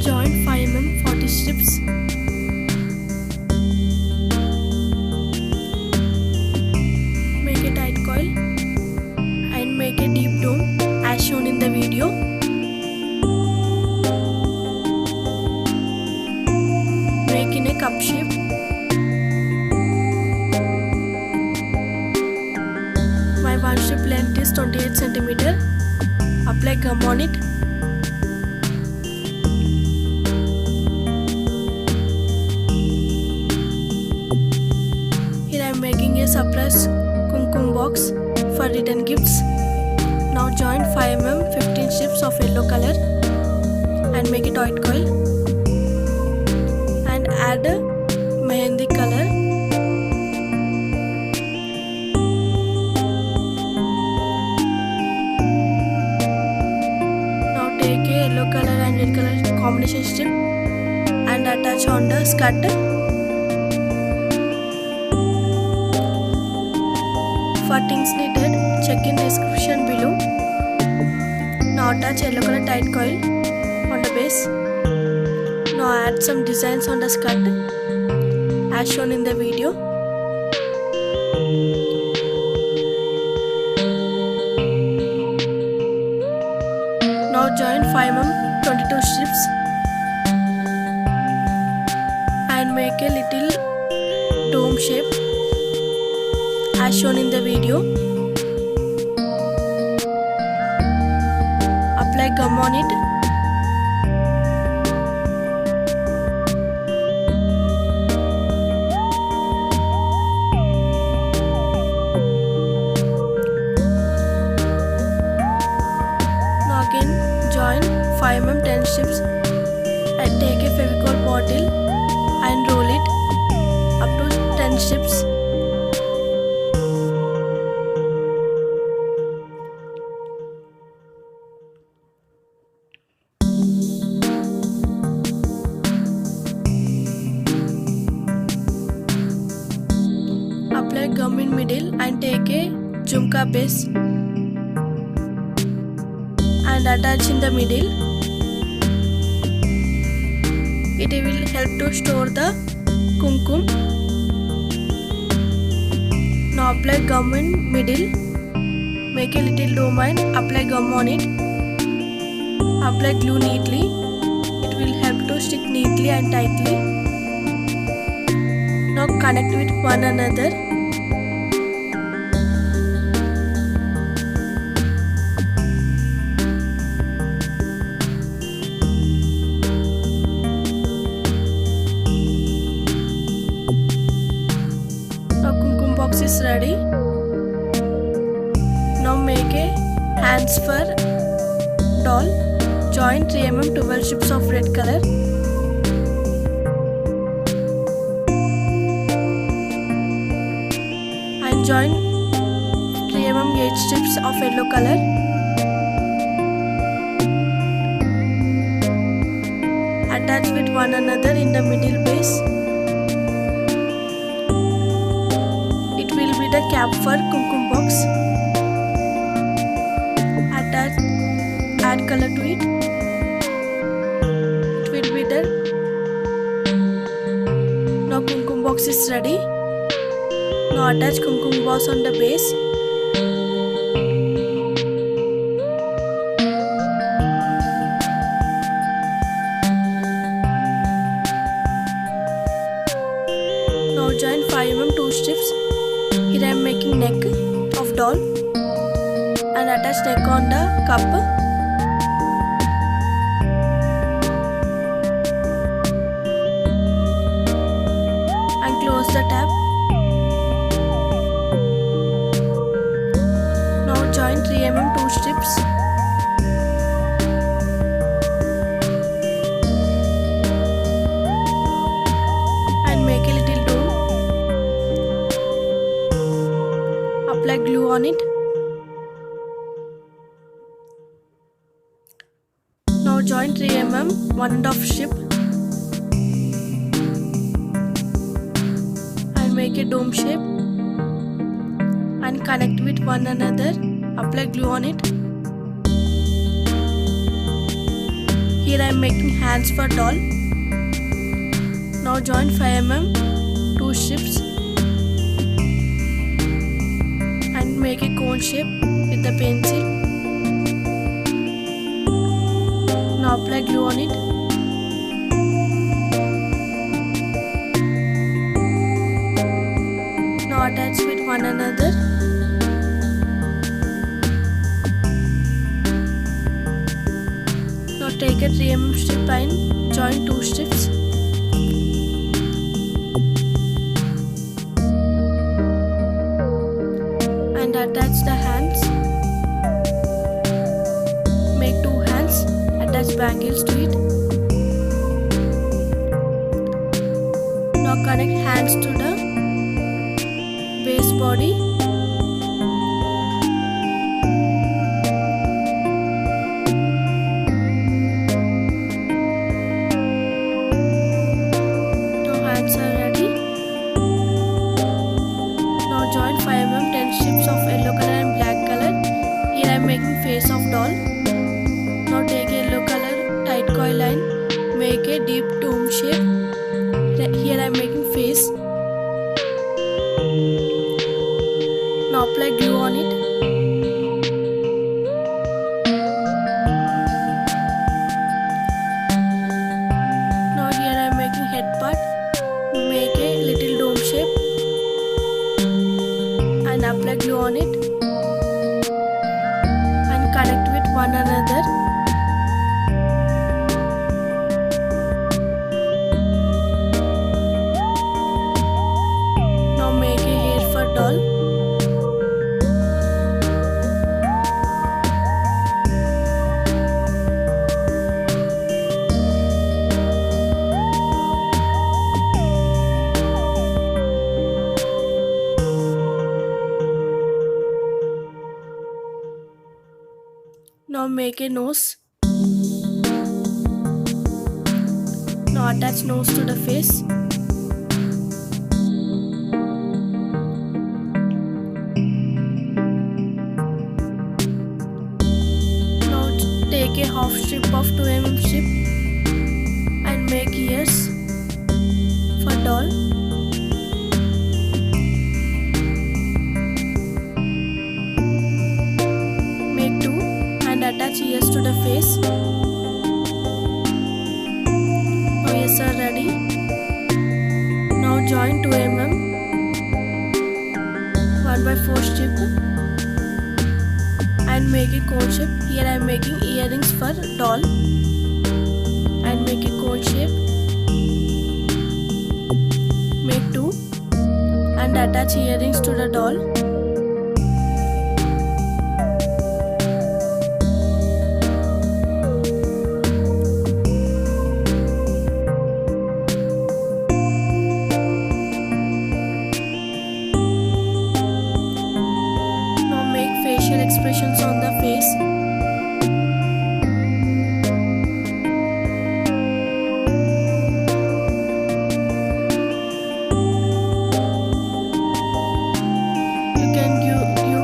join 5 mm 40 strips. Make a tight coil and make a deep dome as shown in the video. Make in a cup shape. My one strip length is 28 cm. Apply gum on it. Here I am making a surprise kumkum box for return gifts. Now join 5 mm 15 strips of yellow color and make a tight coil and add mehendi color. Now take a yellow color and red color combination strip and attach on the skirt. For things needed, check in description below. Now attach yellow color tight coil on the base. Now add some designs on the skirt as shown in the video. Now join 5 mm 22 strips and make a little dome shape as shown in the video. Apply gum on it. Now again join 5 mm 10 strips and take a Fevicol bottle and roll it up to 10 strips. Apply gum in middle and take a JHUMAKA base and attach in the middle. It will help to store the kumkum. Now apply gum in middle. Make a little dome and apply gum on it. Apply glue neatly. It will help to stick neatly and tightly. Now connect with one another. Now kumkum box is ready. Now make a hands for doll. Join 3 mm 12 strips of red color. And join 3 mm 8 strips of yellow color. Attach with one another in the middle base. It will be the cap for kumkum box. Add color to it. It will be there. Now kumkum box is ready. Now attach kumkum box on the base. Now join 5 mm 2 strips. Here I am making neck of doll and attach neck on the cup. Close the tab. Now join 3 mm 2 strips. And make a little dome. Apply glue on it. Now join 3 mm 1.5 strip. Make a dome shape and connect with one another. Apply glue on it. Here I am making hands for doll. Now join 5 mm 2 strips and make a cone shape with the pencil. Now apply glue on it. Now attach with one another. Now take a 3 mm strip and join 2 strips. And attach the hands. Make 2 hands. Attach bangles to it. Now connect hands to the base body. Now hands are ready. Now join 5 mm 10 strips of yellow color and black color. Here I am making face of doll. Now take a yellow color tight coil line. Make a deep dome shape. Here I am making face. Now apply glue on it. Now here I am making head part. Make a little dome shape and apply glue on it and connect with one another. Now make a hair for doll. Now make a nose. Now attach nose to the face. Now take a half strip of 2 mm strip and make ears for doll. Make 2 and attach ears to the face. Now ears are ready. Now join 2 mm 1/4 strip and make a cone shape. Here I am making earrings for doll and make a cone shape. Make 2 and attach earrings to the doll. Expressions on the face. You can give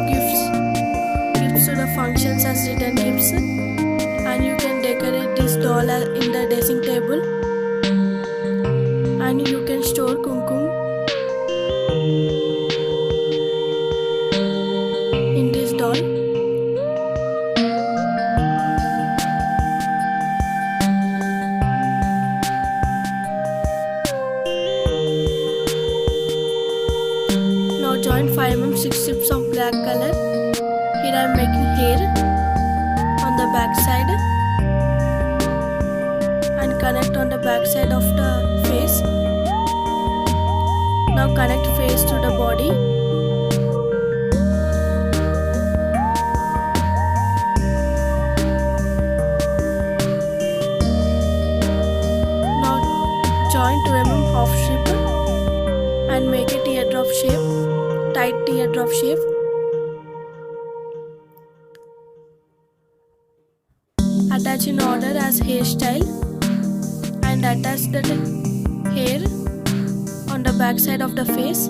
gifts to the functions as return gifts, and you can decorate this doll in the dressing table, and you can store kumkum in this doll. Join 5 mm 6 strips of black color. Here I am making hair on the back side and connect on the back side of the face. Now connect face to the body. Now join 2 mm half strip and make a teardrop shape. Tight teardrop shape. Attach in order as hairstyle and attach the hair on the back side of the face.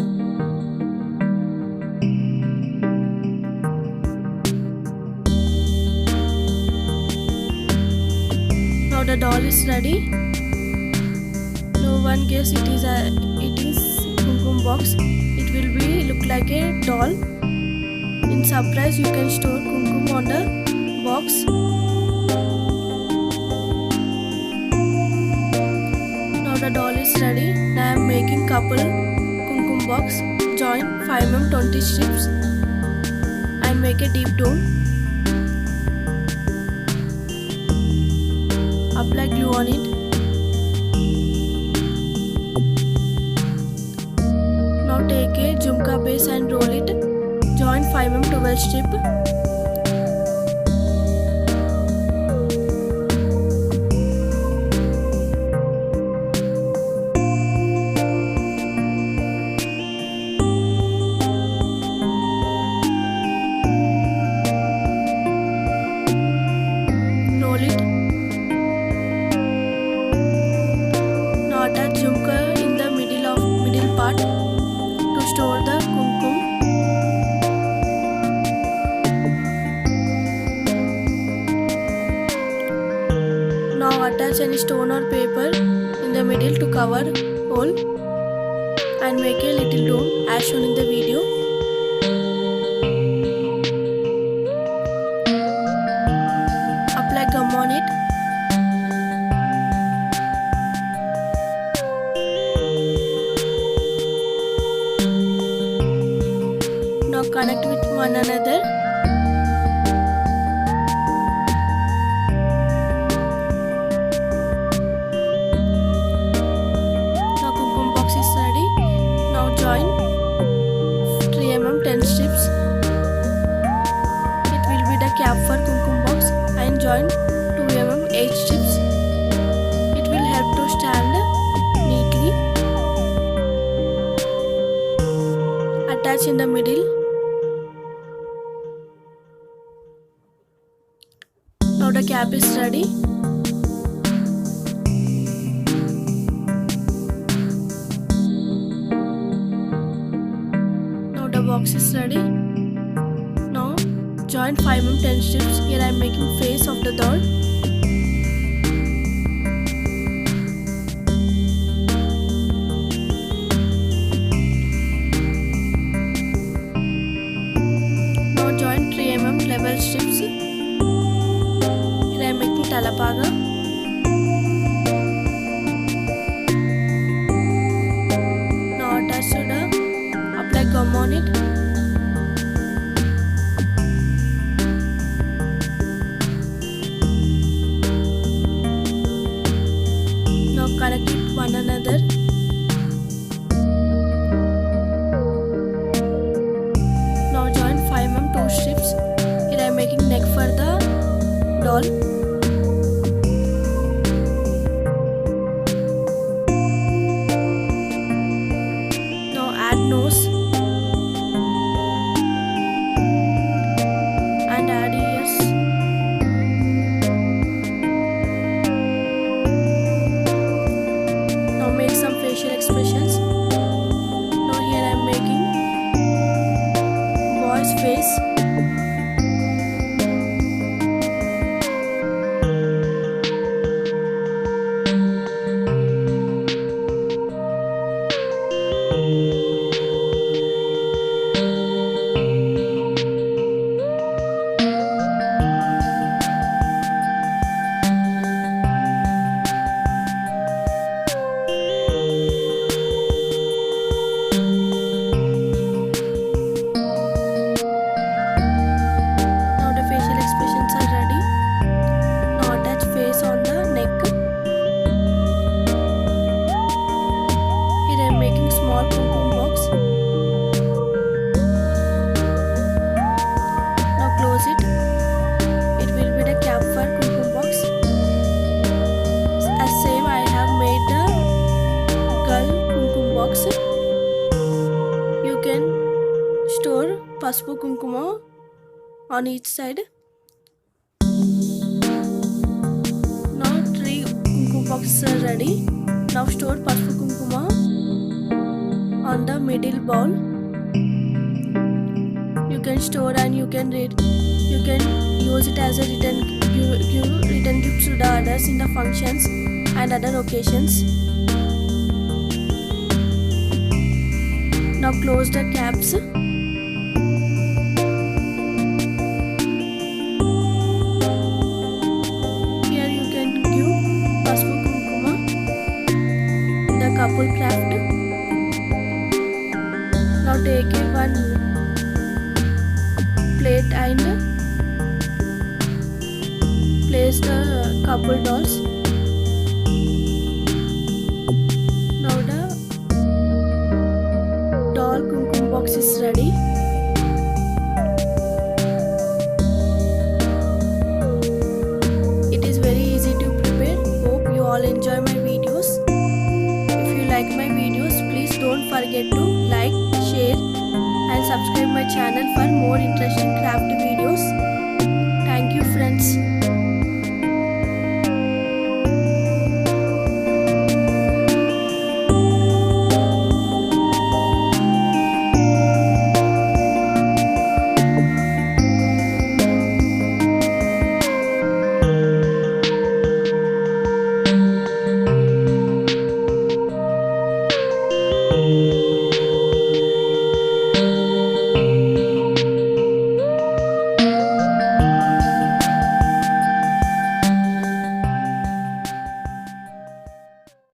Now the doll is ready. No one guess it is Kumkum box. It will be look like a doll. In surprise, you can store kumkum on the box. Now the doll is ready. Now I am making couple kumkum box. Join 5mm 20 strips and make a deep dome. Apply glue on it. Now take a JHUMAKA base and roll it. Join 5mm 12 strip. Roll it. Now attach JHUMAKA in the middle part to store the kumkum. Now attach any stone or paper in the middle to cover hole and make a little dome as shown in the video. Apply gum on it. Now connect with one another. Now kumkum box is ready. Now join 3mm 10 strips. It will be the cap for kumkum box and join 2mm 8 strips. It will help to stand neatly. Attach in the middle. Now the cap is ready. Now the box is ready. Now join 5mm 10 strips. Here I am making face of the doll. Now join 3mm level strips. Here I am making talapaga. Now attach to the apply gum on it. Now connect it one another. Now join 5mm 2 strips. Here I am making neck for the doll. Now add nose and add ears. Now make some facial expressions. Now here I am making boy's face. Now the facial expressions are ready. Now attach face on the neck. Here I am making small kumkum box. Now close it. It will be the cap for kumkum box. As same I have made the girl kumkum box. You can store Pasupu kumkuma on each side. Now 3 kumkum boxes are ready. Now store Pasupu kumkuma on the middle bowl. You can store and you can use it as a return give return gifts to the others in the functions and other occasions. Now close the caps. Here you can give Pasupu Kumkuma, the couple craft. Now take one plate and place the couple dolls. Now the Doll Kumkum box is ready. It is very easy to prepare. Hope you all enjoy my videos. If you like my videos, please don't forget to like, share and subscribe my channel for more interesting craft videos. Thank you friends.